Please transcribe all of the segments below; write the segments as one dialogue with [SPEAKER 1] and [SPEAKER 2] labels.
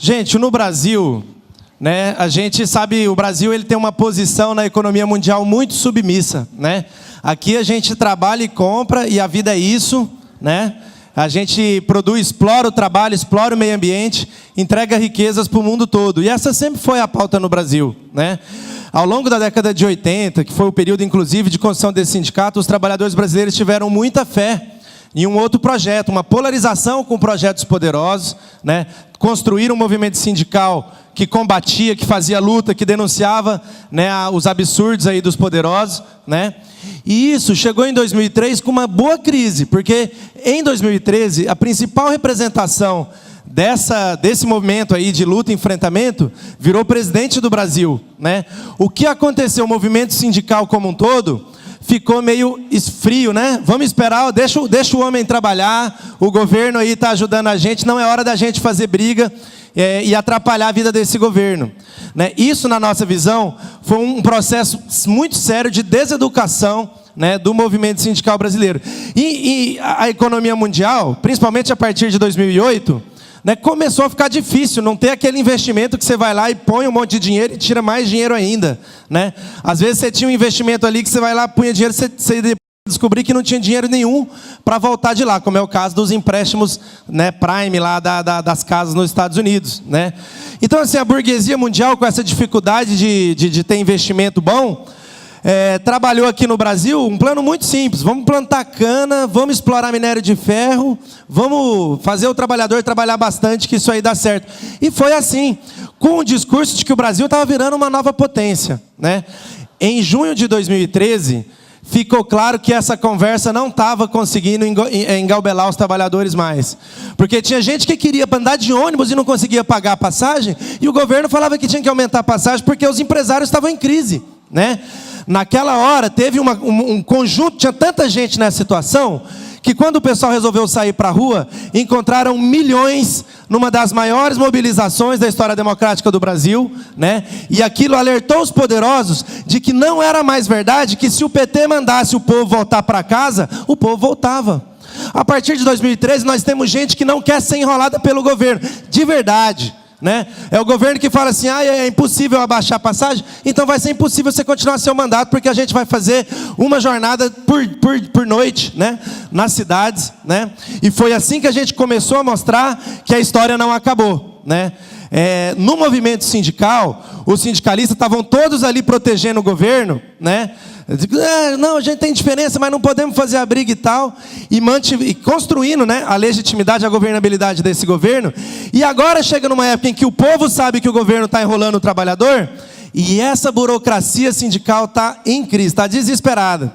[SPEAKER 1] Gente, no Brasil, né, a gente sabe, o Brasil ele tem uma posição na economia mundial muito submissa, né? Aqui a gente trabalha e compra e a vida é isso, né? A gente produz, explora o trabalho, explora o meio ambiente, entrega riquezas para o mundo todo. E essa sempre foi a pauta no Brasil, né? Ao longo da década de 80, que foi o período inclusive de construção desse sindicato, os trabalhadores brasileiros tiveram muita fé em um outro projeto, uma polarização com projetos poderosos, né? Construir um movimento sindical que combatia, que fazia luta, que denunciava, né, os absurdos aí dos poderosos, né? E isso chegou em 2003 com uma boa crise, porque em 2013 a principal representação desse movimento aí de luta e enfrentamento virou presidente do Brasil, né? O que aconteceu? O movimento sindical como um todo ficou meio frio, né? Vamos esperar, deixa o homem trabalhar, o governo aí está ajudando a gente, não é hora da gente fazer briga e atrapalhar a vida desse governo, né? Isso, na nossa visão, foi um processo muito sério de deseducação, né, do movimento sindical brasileiro. E a economia mundial, principalmente a partir de 2008, né, começou a ficar difícil, não ter aquele investimento que você vai lá e põe um monte de dinheiro e tira mais dinheiro ainda, né? Às vezes você tinha um investimento ali que você vai lá, punha dinheiro, você descobrir que não tinha dinheiro nenhum para voltar de lá, como é o caso dos empréstimos, né, prime lá das casas nos Estados Unidos, né? Então, assim, a burguesia mundial, com essa dificuldade de ter investimento bom, trabalhou aqui no Brasil um plano muito simples: vamos plantar cana, vamos explorar minério de ferro, vamos fazer o trabalhador trabalhar bastante, que isso aí dá certo. E foi assim, com o discurso de que o Brasil estava virando uma nova potência, né? Em junho de 2013, ficou claro que essa conversa não estava conseguindo engalbelar os trabalhadores mais. Porque tinha gente que queria andar de ônibus e não conseguia pagar a passagem, e o governo falava que tinha que aumentar a passagem porque os empresários estavam em crise, né? Naquela hora, teve um conjunto, tinha tanta gente nessa situação, que quando o pessoal resolveu sair para a rua, encontraram milhões numa das maiores mobilizações da história democrática do Brasil, né? E aquilo alertou os poderosos de que não era mais verdade que se o PT mandasse o povo voltar para casa, o povo voltava. A partir de 2013, nós temos gente que não quer ser enrolada pelo governo, de verdade, né? É o governo que fala assim: é impossível abaixar a passagem, então vai ser impossível você continuar seu mandato, porque a gente vai fazer uma jornada por noite, né, nas cidades, né? E foi assim que a gente começou a mostrar que a história não acabou, né? No movimento sindical, os sindicalistas estavam todos ali protegendo o governo, né? Não, a gente tem diferença, mas não podemos fazer a briga e tal, e construindo, né, a legitimidade, a governabilidade desse governo. E agora chega numa época em que o povo sabe que o governo está enrolando o trabalhador, e essa burocracia sindical está em crise, está desesperada.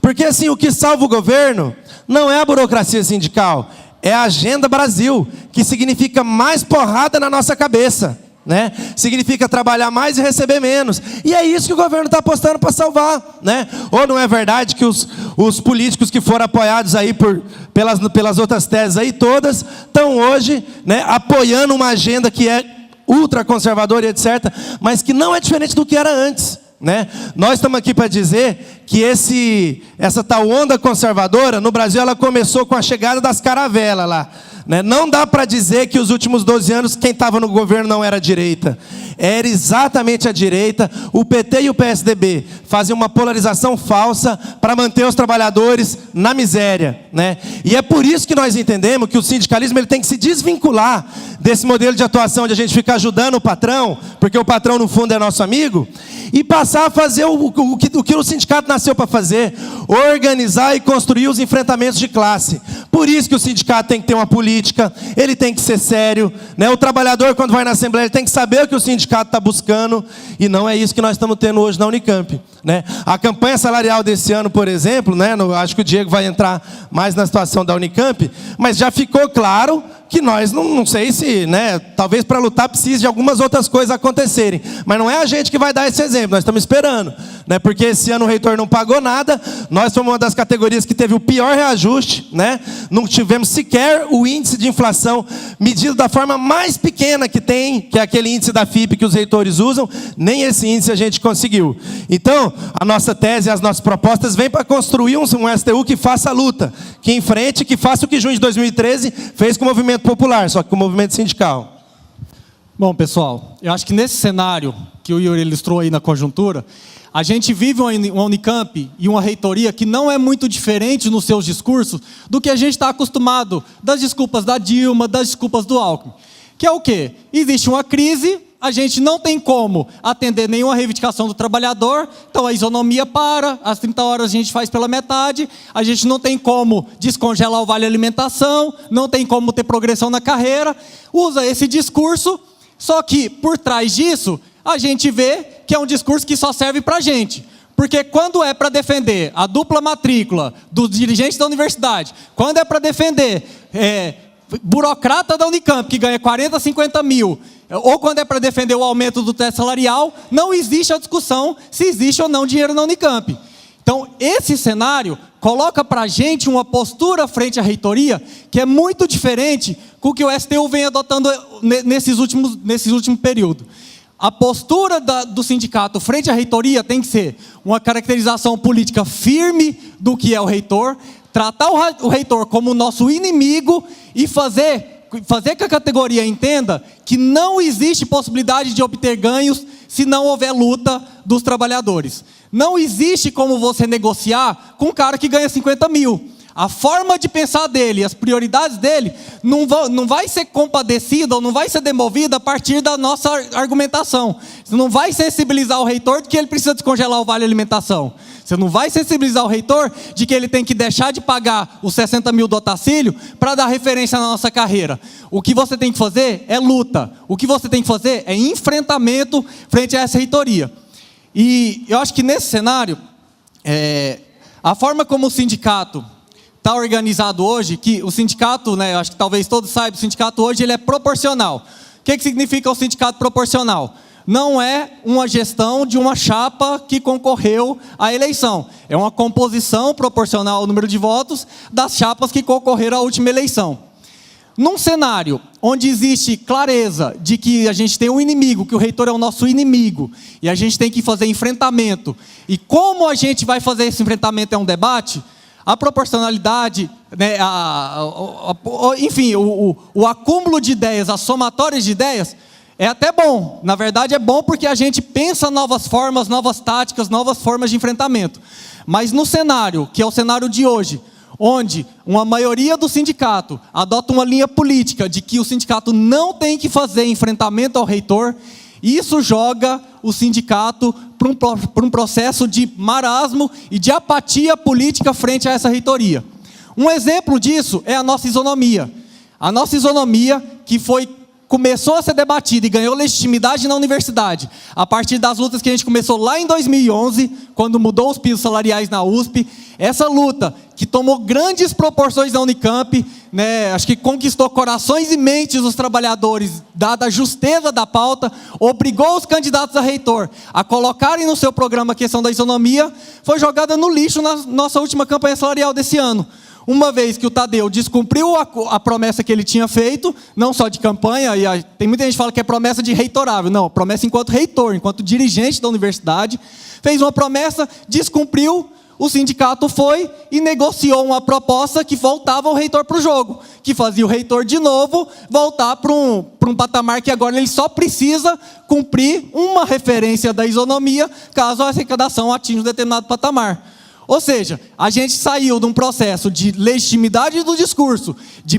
[SPEAKER 1] Porque assim, o que salva o governo não é a burocracia sindical, é a Agenda Brasil, que significa mais porrada na nossa cabeça, né? Significa trabalhar mais e receber menos. E é isso que o governo está apostando para salvar, né? Ou não é verdade que os políticos que foram apoiados aí pelas outras teses aí todas, estão hoje, né, apoiando uma agenda que é ultraconservadora e etc., mas que não é diferente do que era antes, né? Nós estamos aqui para dizer que essa tal onda conservadora, no Brasil, ela começou com a chegada das caravelas lá, né? Não dá para dizer que os últimos 12 anos quem estava no governo não era a direita. Era exatamente a direita. O PT e o PSDB fazem uma polarização falsa para manter os trabalhadores na miséria, né? E é por isso que nós entendemos que o sindicalismo ele tem que se desvincular desse modelo de atuação de a gente ficar ajudando o patrão, porque o patrão no fundo é nosso amigo, e passar a fazer o que o sindicato nasceu para fazer: organizar e construir os enfrentamentos de classe. Por isso que o sindicato tem que ter uma política, ele tem que ser sério, né? O trabalhador, quando vai na Assembleia, ele tem que saber o que o sindicato está buscando, e não é isso que nós estamos tendo hoje na Unicamp, né? A campanha salarial desse ano, por exemplo, né, acho que o Diego vai entrar mais na situação da Unicamp, mas já ficou claro que nós, não sei se, né, talvez para lutar precise de algumas outras coisas acontecerem, mas não é a gente que vai dar esse exemplo, nós estamos esperando, né, porque esse ano o reitor não pagou nada, nós fomos uma das categorias que teve o pior reajuste, né, não tivemos sequer o índice de inflação medido da forma mais pequena que tem, que é aquele índice da FIPE que os reitores usam, nem esse índice a gente conseguiu. Então, a nossa tese e as nossas propostas vêm para construir um STU que faça a luta, que enfrente, que faça o que junho de 2013 fez com o movimento popular, só que com o movimento sindical.
[SPEAKER 2] Bom, pessoal, eu acho que nesse cenário que o Yuri ilustrou aí na conjuntura, a gente vive uma Unicamp e uma reitoria que não é muito diferente nos seus discursos do que a gente está acostumado das desculpas da Dilma, das desculpas do Alckmin. Que é o quê? Existe uma crise, a gente não tem como atender nenhuma reivindicação do trabalhador, então a isonomia para, as 30 horas a gente faz pela metade, a gente não tem como descongelar o vale alimentação, não tem como ter progressão na carreira, usa esse discurso, só que por trás disso, a gente vê que é um discurso que só serve para a gente. Porque quando é para defender a dupla matrícula dos dirigentes da universidade, quando é para defender burocrata da Unicamp, que ganha 40, 50 mil, ou quando é para defender o aumento do teto salarial, não existe a discussão se existe ou não dinheiro na Unicamp. Então, esse cenário coloca para a gente uma postura frente à reitoria que é muito diferente com o que o STU vem adotando nesse último período. A postura do sindicato frente à reitoria tem que ser uma caracterização política firme do que é o reitor, tratar o reitor como nosso inimigo e fazer que a categoria entenda que não existe possibilidade de obter ganhos se não houver luta dos trabalhadores. Não existe como você negociar com um cara que ganha 50 mil. A forma de pensar dele, as prioridades dele, não vai ser compadecida ou não vai ser demovida a partir da nossa argumentação. Você não vai sensibilizar o reitor de que ele precisa descongelar o vale alimentação. Você não vai sensibilizar o reitor de que ele tem que deixar de pagar os 60 mil do Otacílio para dar referência na nossa carreira. O que você tem que fazer é luta. O que você tem que fazer é enfrentamento frente a essa reitoria. E eu acho que nesse cenário, a forma como o sindicato está organizado hoje, que o sindicato, acho que talvez todos saibam, o sindicato hoje ele é proporcional. O que significa o sindicato proporcional? Não é uma gestão de uma chapa que concorreu à eleição. É uma composição proporcional ao número de votos das chapas que concorreram à última eleição. Num cenário onde existe clareza de que a gente tem um inimigo, que o reitor é o nosso inimigo, e a gente tem que fazer enfrentamento, e como a gente vai fazer esse enfrentamento é um debate, a proporcionalidade, enfim, o acúmulo de ideias, as somatórias de ideias, é até bom. Na verdade é bom porque a gente pensa novas formas, novas táticas, novas formas de enfrentamento. Mas no cenário, que é o cenário de hoje, onde uma maioria do sindicato adota uma linha política de que o sindicato não tem que fazer enfrentamento ao reitor, isso joga o sindicato para um processo de marasmo e de apatia política frente a essa reitoria. Um exemplo disso é a nossa isonomia. A nossa isonomia, que começou a ser debatida e ganhou legitimidade na universidade, a partir das lutas que a gente começou lá em 2011, quando mudou os pisos salariais na USP, essa luta que tomou grandes proporções na Unicamp, acho que conquistou corações e mentes dos trabalhadores, dada a justeza da pauta, obrigou os candidatos a reitor a colocarem no seu programa a questão da isonomia, foi jogada no lixo na nossa última campanha salarial desse ano. Uma vez que o Tadeu descumpriu a promessa que ele tinha feito, não só de campanha, e tem muita gente que fala que é promessa de reitorável. Não, promessa enquanto reitor, enquanto dirigente da universidade, fez uma promessa, descumpriu, o sindicato foi e negociou uma proposta que voltava o reitor para o jogo, que fazia o reitor de novo voltar para um patamar que agora ele só precisa cumprir uma referência da isonomia, caso a arrecadação atinja um determinado patamar. Ou seja, a gente saiu de um processo de legitimidade do discurso, de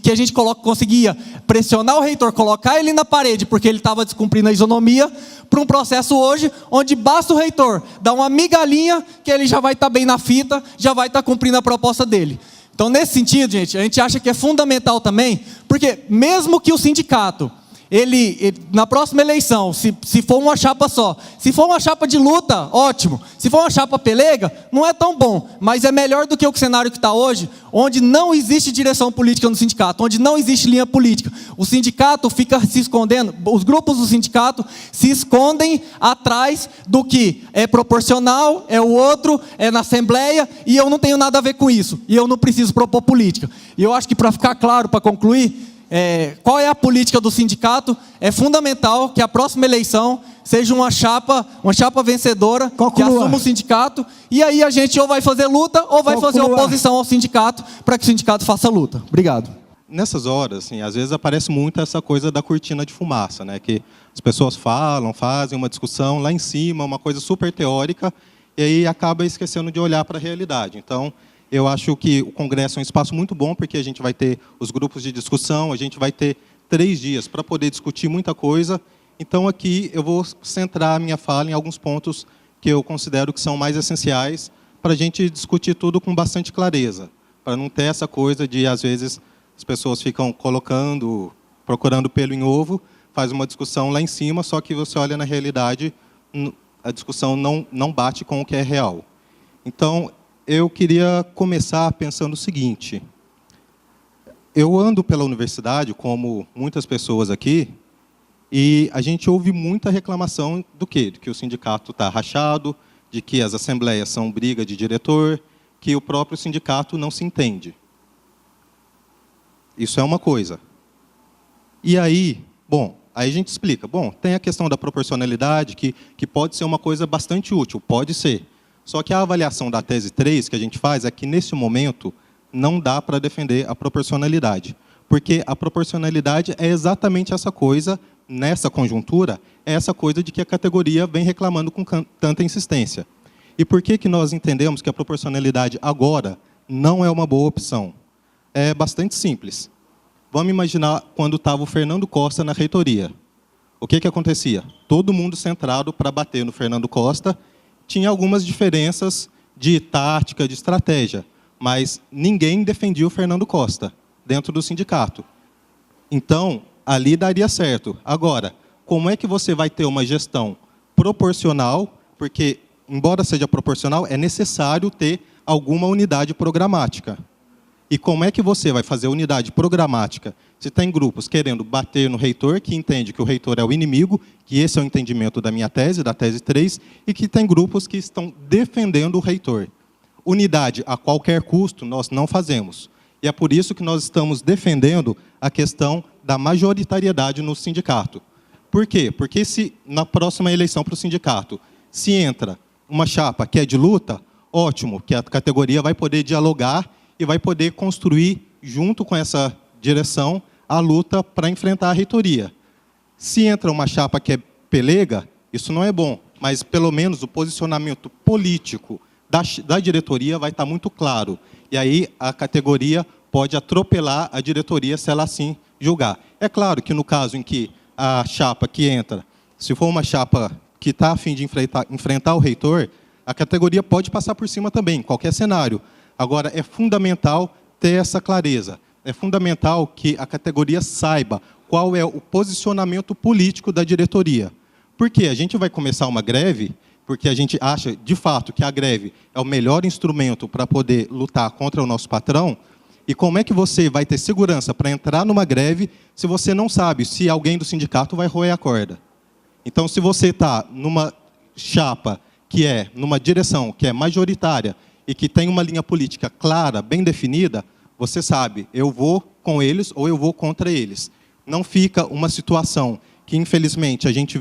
[SPEAKER 2] que a gente conseguia pressionar o reitor, colocar ele na parede porque ele estava descumprindo a isonomia, para um processo hoje onde basta o reitor dar uma migalhinha que ele já vai estar bem na fita, já vai estar cumprindo a proposta dele. Então, nesse sentido, gente, a gente acha que é fundamental também, porque mesmo que o sindicato, ele na próxima eleição, se for uma chapa só, se for uma chapa de luta, ótimo. Se for uma chapa pelega, não é tão bom, mas é melhor do que o cenário que está hoje, onde não existe direção política no sindicato, onde não existe linha política. O sindicato fica se escondendo, os grupos do sindicato se escondem atrás do que é proporcional, é o outro, é na Assembleia, e eu não tenho nada a ver com isso, e eu não preciso propor política. E eu acho que para ficar claro, para concluir, qual é a política do sindicato, é fundamental que a próxima eleição seja uma chapa vencedora, que assuma o sindicato, e aí a gente ou vai fazer luta ou vai fazer oposição ao sindicato, para que o sindicato faça luta. Obrigado.
[SPEAKER 3] nessas horas, assim, às vezes aparece muito essa coisa da cortina de fumaça, né? Que as pessoas falam, fazem uma discussão lá em cima, uma coisa super teórica, e aí acaba esquecendo de olhar para a realidade. Então, eu acho que o Congresso é um espaço muito bom, porque a gente vai ter os grupos de discussão, a gente vai ter 3 dias para poder discutir muita coisa. Então, aqui eu vou centrar a minha fala em alguns pontos que eu considero que são mais essenciais para a gente discutir tudo com bastante clareza, para não ter essa coisa de, às vezes, as pessoas ficam procurando pelo em ovo, faz uma discussão lá em cima, só que você olha na realidade, a discussão não bate com o que é real. Então, eu queria começar pensando o seguinte: eu ando pela universidade, como muitas pessoas aqui, e a gente ouve muita reclamação do quê? De que o sindicato está rachado, de que as assembleias são briga de diretor, que o próprio sindicato não se entende. Isso é uma coisa. E aí, bom, aí a gente explica. Bom, tem a questão da proporcionalidade, que pode ser uma coisa bastante útil, pode ser. Só que a avaliação da tese 3 que a gente faz é que, nesse momento, não dá para defender a proporcionalidade. Porque a proporcionalidade é exatamente essa coisa, nessa conjuntura, é essa coisa de que a categoria vem reclamando com tanta insistência. E por que nós entendemos que a proporcionalidade agora não é uma boa opção? É bastante simples. Vamos imaginar quando estava o Fernando Costa na reitoria. O que acontecia? Todo mundo centrado para bater no Fernando Costa. Tinha algumas diferenças de tática, de estratégia, mas ninguém defendia o Fernando Costa dentro do sindicato. Então, ali daria certo. Agora, como é que você vai ter uma gestão proporcional? Porque, embora seja proporcional, é necessário ter alguma unidade programática. E como é que você vai fazer unidade programática se tem grupos querendo bater no reitor, que entende que o reitor é o inimigo, que esse é o entendimento da minha tese, da tese 3, e que tem grupos que estão defendendo o reitor? Unidade a qualquer custo nós não fazemos. E é por isso que nós estamos defendendo a questão da majoritariedade no sindicato. Por quê? Porque se na próxima eleição para o sindicato, se entra uma chapa que é de luta, ótimo, que a categoria vai poder dialogar e vai poder construir, junto com essa direção, a luta para enfrentar a reitoria. Se entra uma chapa que é pelega, isso não é bom, mas pelo menos o posicionamento político da diretoria vai estar muito claro. E aí a categoria pode atropelar a diretoria se ela assim julgar. É claro que no caso em que a chapa que entra, se for uma chapa que está a fim de enfrentar o reitor, a categoria pode passar por cima também, em qualquer cenário. Agora, é fundamental ter essa clareza. É fundamental que a categoria saiba qual é o posicionamento político da diretoria. Porque a gente vai começar uma greve, porque a gente acha, de fato, que a greve é o melhor instrumento para poder lutar contra o nosso patrão. E como é que você vai ter segurança para entrar numa greve se você não sabe se alguém do sindicato vai roer a corda? Então, se você está numa chapa que é, numa direção que é majoritária e que tem uma linha política clara, bem definida, você sabe, eu vou com eles ou eu vou contra eles. Não fica uma situação que, infelizmente, a gente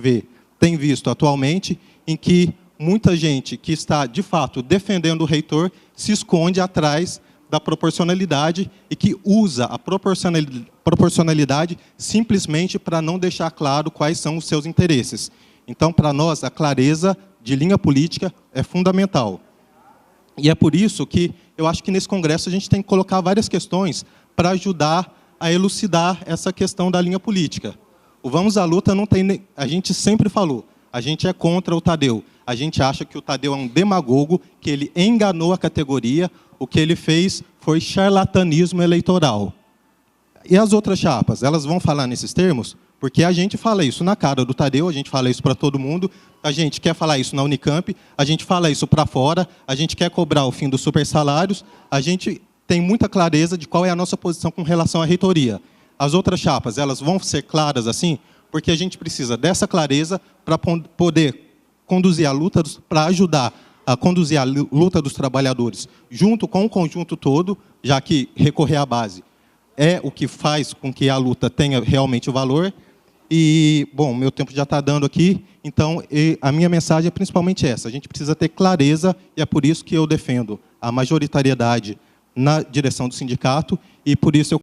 [SPEAKER 3] tem visto atualmente, em que muita gente que está, de fato, defendendo o reitor se esconde atrás da proporcionalidade e que usa a proporcionalidade simplesmente para não deixar claro quais são os seus interesses. Então, para nós, a clareza de linha política é fundamental. E é por isso que eu acho que nesse congresso a gente tem que colocar várias questões para ajudar a elucidar essa questão da linha política. O Vamos à Luta não tem... A gente sempre falou, a gente é contra o Tadeu. A gente acha que o Tadeu é um demagogo, que ele enganou a categoria, o que ele fez foi charlatanismo eleitoral. E as outras chapas, elas vão falar nesses termos? Porque a gente fala isso na cara do Tadeu, a gente fala isso para todo mundo, a gente quer falar isso na Unicamp, a gente fala isso para fora, a gente quer cobrar o fim dos supersalários, a gente tem muita clareza de qual é a nossa posição com relação à reitoria. As outras chapas, elas vão ser claras assim, porque a gente precisa dessa clareza para poder conduzir a luta, para ajudar a conduzir a luta dos trabalhadores junto com o conjunto todo, já que recorrer à base é o que faz com que a luta tenha realmente o valor. E, bom, meu tempo já está dando aqui, então a minha mensagem é principalmente essa. A gente precisa ter clareza, e é por isso que eu defendo a majoritariedade na direção do sindicato, e por isso eu